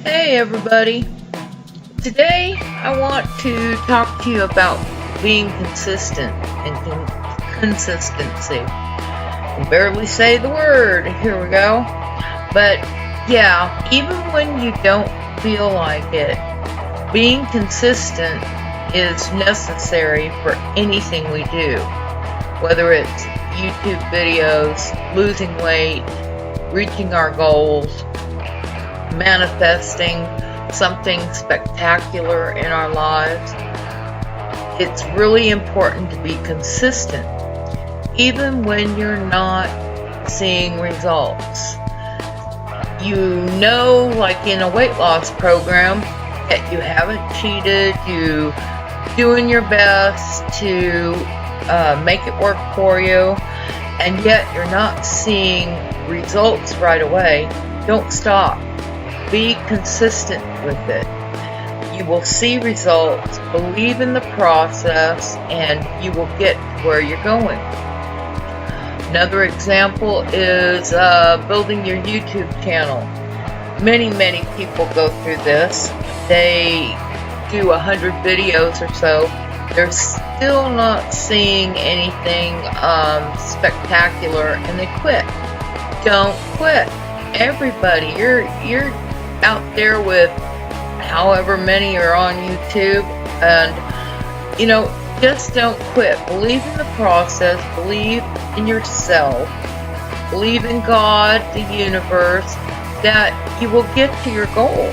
Hey everybody! Today I want to talk to you about being consistent and consistency. I can barely say the word, here we go. But yeah, even when you don't feel like it, being consistent is necessary for anything we do. Whether it's YouTube videos, losing weight, reaching our goals, manifesting something spectacular in our lives, it's really important to be consistent, even when you're not seeing results. You know, like in a weight loss program, that you haven't cheated, you doing your best to make it work for you, and yet you're not seeing results right away. Don't stop. Be consistent with it. You will see results, believe in the process, and you will get to where you're going. Another example is building your YouTube channel. Many people go through this. They do 100 videos or so. They're still not seeing anything spectacular, and they quit. Don't quit. Everybody, you're out there with however many are on YouTube, and just don't quit. Believe in the process, believe in yourself, believe in God, the universe, that you will get to your goal.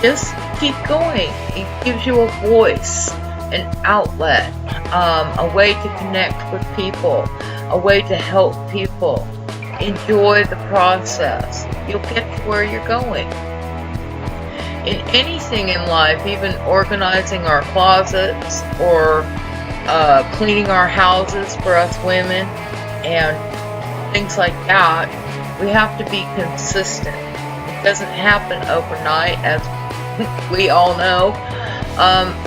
Just keep going. It gives you a voice, an outlet, a way to connect with people, a way to help people. Enjoy the process. You'll get to where you're going. In anything in life, even organizing our closets or cleaning our houses for us women and things like that, we have to be consistent. It doesn't happen overnight, as we all know.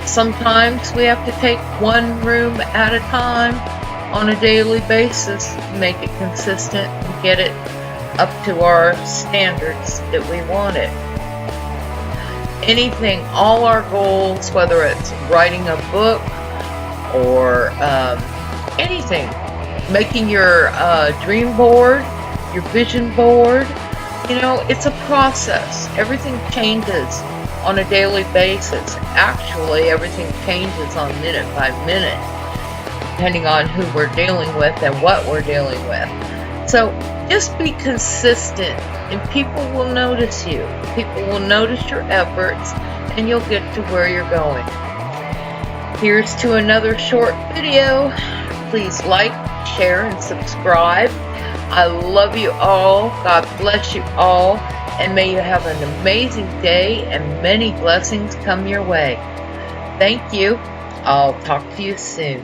Sometimes we have to take one room at a time on a daily basis to make it consistent and get it up to our standards that we want it. Anything, all our goals, whether it's writing a book or anything, making your dream board, your vision board, it's a process. Everything changes on a daily basis. Actually, everything changes on minute by minute, depending on who we're dealing with and what we're dealing with. So just be consistent, and people will notice you. People will notice your efforts, and you'll get to where you're going. Here's to another short video. Please like, share, and subscribe. I love you all. God bless you all. And may you have an amazing day and many blessings come your way. Thank you. I'll talk to you soon.